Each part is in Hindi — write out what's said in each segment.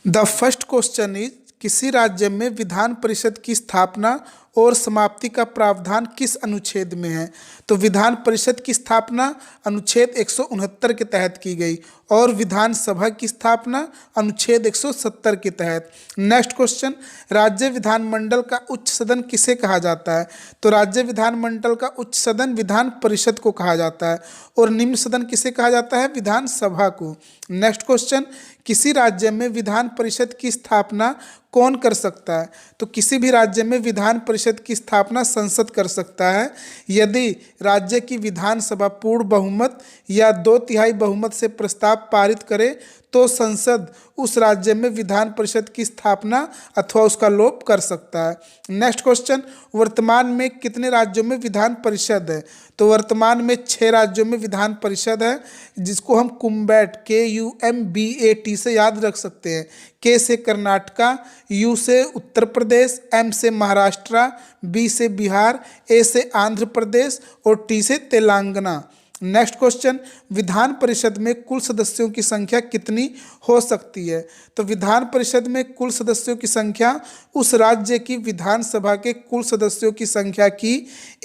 द फर्स्ट क्वेश्चन इज किसी राज्य में विधान परिषद की स्थापना और समाप्ति का प्रावधान किस अनुच्छेद में है। तो विधान परिषद की स्थापना अनुच्छेद 169 के तहत की गई और विधानसभा की स्थापना अनुच्छेद 170 के तहत। नेक्स्ट क्वेश्चन, राज्य विधानमंडल का उच्च सदन किसे कहा जाता है। तो राज्य विधानमंडल का उच्च सदन विधान परिषद को कहा जाता है और निम्न सदन किसे कहा जाता है, विधानसभा को। नेक्स्ट क्वेश्चन, किसी राज्य में विधान परिषद की स्थापना कौन कर सकता है। तो किसी भी राज्य में विधान परिषद की स्थापना संसद कर सकता है यदि राज्य की विधानसभा पूर्ण बहुमत या 2/3 बहुमत से प्रस्ताव पारित करे तो संसद उस राज्य में विधान परिषद की स्थापना अथवा उसका लोप कर सकता है। नेक्स्ट क्वेश्चन, वर्तमान में कितने राज्यों में विधान परिषद है। तो वर्तमान में 6 राज्यों में विधान परिषद है जिसको हम कुम्बैट KUMBAT से याद रख सकते हैं। के से कर्नाटका, यू से उत्तर प्रदेश, एम से महाराष्ट्र, बी से बिहार, ए से आंध्र प्रदेश और टी से तेलंगाना। नेक्स्ट क्वेश्चन, विधान परिषद में कुल सदस्यों की संख्या कितनी हो सकती है। तो विधान परिषद में कुल सदस्यों की संख्या उस राज्य की विधानसभा के कुल सदस्यों की संख्या की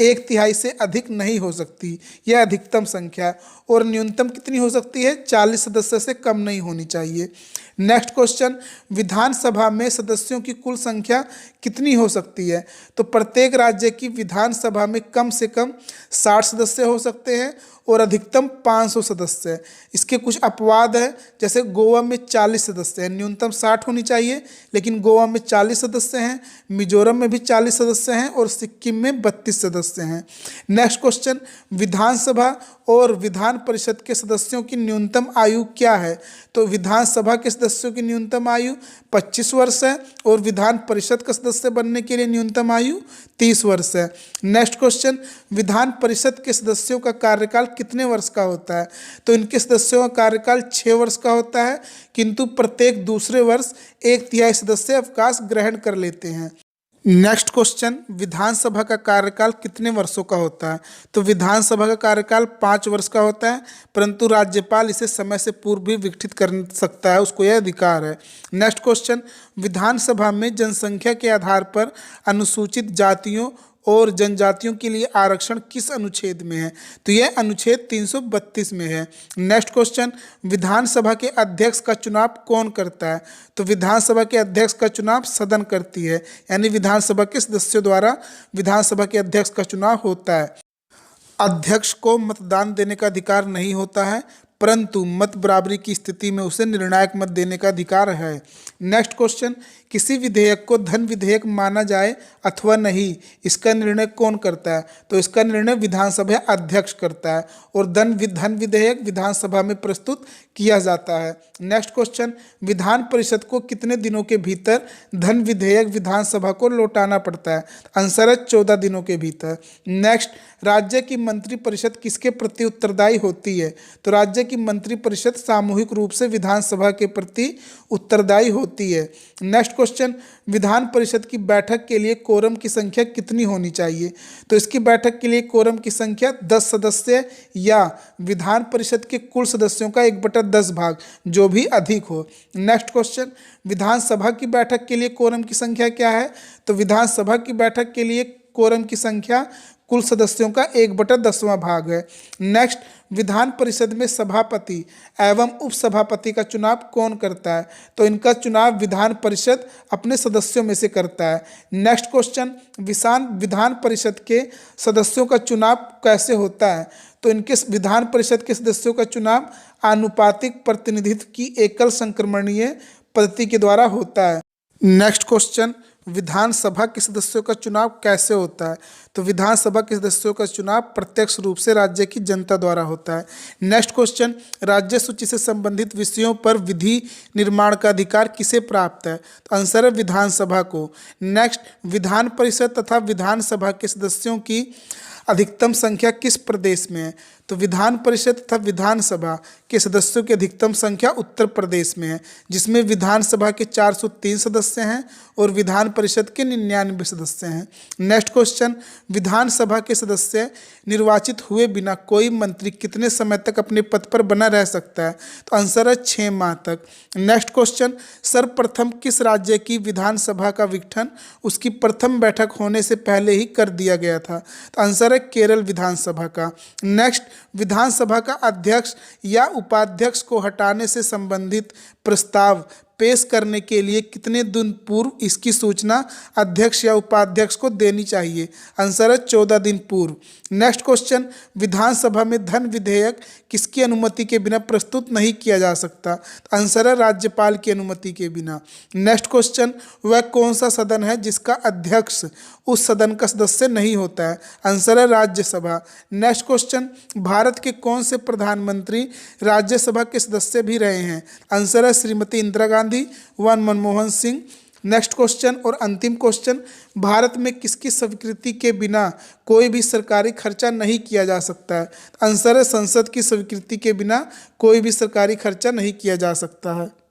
1/3 से अधिक नहीं हो सकती। यह अधिकतम संख्या और न्यूनतम कितनी हो सकती है, 40 सदस्य से कम नहीं होनी चाहिए। नेक्स्ट क्वेश्चन, विधानसभा में सदस्यों की कुल संख्या कितनी हो सकती है। तो प्रत्येक राज्य की विधानसभा में कम से कम 60 सदस्य हो सकते हैं और अधिकतम 500 सदस्य। इसके कुछ अपवाद है, जैसे गोवा में 40 सदस्य हैं, न्यूनतम 60 होनी चाहिए, लेकिन गोवा में 40 सदस्य हैं, मिजोरम में भी 40 सदस्य हैं और सिक्किम में 32 सदस्य हैं। नेक्स्ट क्वेश्चन, विधानसभा और विधान परिषद के सदस्यों की न्यूनतम आयु क्या है। तो विधानसभा के सदस्यों की न्यूनतम आयु 25 वर्ष है और विधान परिषद का सदस्य बनने के लिए न्यूनतम आयु 30 वर्ष है। नेक्स्ट क्वेश्चन, विधान परिषद के सदस्यों का कार्यकाल कितने वर्ष का होता है। तो इनके सदस्यों का कार्यकाल 6 वर्ष का होता है, किंतु प्रत्येक दूसरे वर्ष 1/3 सदस्य अवकाश ग्रहण कर लेते हैं। नेक्स्ट क्वेश्चन, विधानसभा का कार्यकाल कितने वर्षों का होता है। तो विधानसभा का कार्यकाल 5 वर्ष का होता है, परंतु राज्यपाल इसे समय से पूर्व भी विघटित कर सकता है, उसको यह अधिकार है। नेक्स्ट क्वेश्चन, विधानसभा में जनसंख्या के आधार पर अनुसूचित जातियों और जनजातियों के लिए आरक्षण किस अनुच्छेद में है। तो यह अनुच्छेद 332 में है। नेक्स्ट क्वेश्चन, विधानसभा के अध्यक्ष का चुनाव कौन करता है। तो विधानसभा के अध्यक्ष का चुनाव सदन करती है, यानी विधानसभा के सदस्यों द्वारा विधानसभा के अध्यक्ष का चुनाव होता है। अध्यक्ष को मतदान देने का अधिकार नहीं होता है, परंतु मत बराबरी की स्थिति में उसे निर्णायक मत देने का अधिकार है। नेक्स्ट क्वेश्चन, किसी विधेयक को धन विधेयक माना जाए अथवा नहीं, इसका निर्णय कौन करता है। तो इसका निर्णय विधानसभा अध्यक्ष करता है और धन विधेयक विधानसभा में प्रस्तुत किया जाता है। नेक्स्ट क्वेश्चन, विधान परिषद को कितने दिनों के भीतर धन विधेयक विधानसभा को लौटाना पड़ता है। आंसर है 14 दिनों के भीतर। नेक्स्ट, राज्य की मंत्री परिषद किसके प्रति उत्तरदायी होती है। तो राज्य की मंत्री परिषद सामूहिक रूप से विधानसभा के प्रति उत्तरदायी होती है। नेक्स्ट क्वेश्चन, विधान परिषद की बैठक के लिए कोरम की संख्या कितनी होनी चाहिए। तो इसकी बैठक के लिए कोरम की संख्या 10 सदस्य या विधान परिषद के कुल सदस्यों का 1/10 भाग, जो भी अधिक हो। नेक्स्ट क्वेश्चन, विधानसभा की बैठक के लिए कोरम की संख्या क्या है। तो विधानसभा की बैठक के लिए कोरम की संख्या कुल सदस्यों का 1/10वां भाग है। नेक्स्ट, विधान परिषद में सभापति एवं उपसभापति का चुनाव कौन करता है। तो इनका चुनाव विधान परिषद अपने सदस्यों में से करता है। नेक्स्ट क्वेश्चन, विधान परिषद के सदस्यों का चुनाव कैसे होता है। तो इनके विधान परिषद के सदस्यों का चुनाव आनुपातिक प्रतिनिधित्व की एकल संक्रमणीय पद्धति के द्वारा होता है। नेक्स्ट क्वेश्चन, विधानसभा के सदस्यों का चुनाव कैसे होता है। तो विधानसभा के सदस्यों का चुनाव प्रत्यक्ष रूप से राज्य की जनता द्वारा होता है। नेक्स्ट क्वेश्चन, राज्य सूची से संबंधित विषयों पर विधि निर्माण का अधिकार किसे प्राप्त है। तो आंसर है विधानसभा को। नेक्स्ट, विधान परिषद तथा विधानसभा के सदस्यों की अधिकतम संख्या किस प्रदेश में है? तो विधान परिषद तथा विधानसभा के सदस्यों की अधिकतम संख्या उत्तर प्रदेश में है, जिसमें विधानसभा के 403 सदस्य हैं और विधान परिषद के 99 सदस्य हैं। नेक्स्ट क्वेश्चन, विधानसभा के सदस्य निर्वाचित हुए बिना कोई मंत्री कितने समय तक अपने पद पर बना रह सकता है? तो आंसर है 6 माह तक। नेक्स्ट क्वेश्चन, सर्वप्रथम किस राज्य की विधानसभा का विघटन उसकी प्रथम बैठक होने से पहले ही कर दिया गया था? तो आंसर है केरल विधानसभा का। नेक्स्ट, विधानसभा का अध्यक्ष या उपाध्यक्ष को हटाने से संबंधित प्रस्ताव पेश करने के लिए कितने दिन पूर्व इसकी सूचना अध्यक्ष या उपाध्यक्ष को देनी चाहिए? आंसर है 14 दिन पूर्व। नेक्स्ट क्वेश्चन, विधानसभा में धन विधेयक किसकी अनुमति के बिना प्रस्तुत नहीं किया जा सकता? आंसर है राज्यपाल की अनुमति के बिना। नेक्स्ट क्वेश्चन, वह कौन सा सदन है जिसका अध्यक्ष उस सदन का सदस्य नहीं होता है? आंसर है राज्यसभा। नेक्स्ट क्वेश्चन, भारत के कौन से प्रधानमंत्री राज्यसभा के सदस्य भी रहे हैं? आंसर है श्रीमती इंदिरा गांधी व मनमोहन सिंह। नेक्स्ट क्वेश्चन और अंतिम क्वेश्चन, भारत में किसकी स्वीकृति के बिना कोई भी सरकारी खर्चा नहीं किया जा सकता है? आंसर है संसद की स्वीकृति के बिना कोई भी सरकारी खर्चा नहीं किया जा सकता है।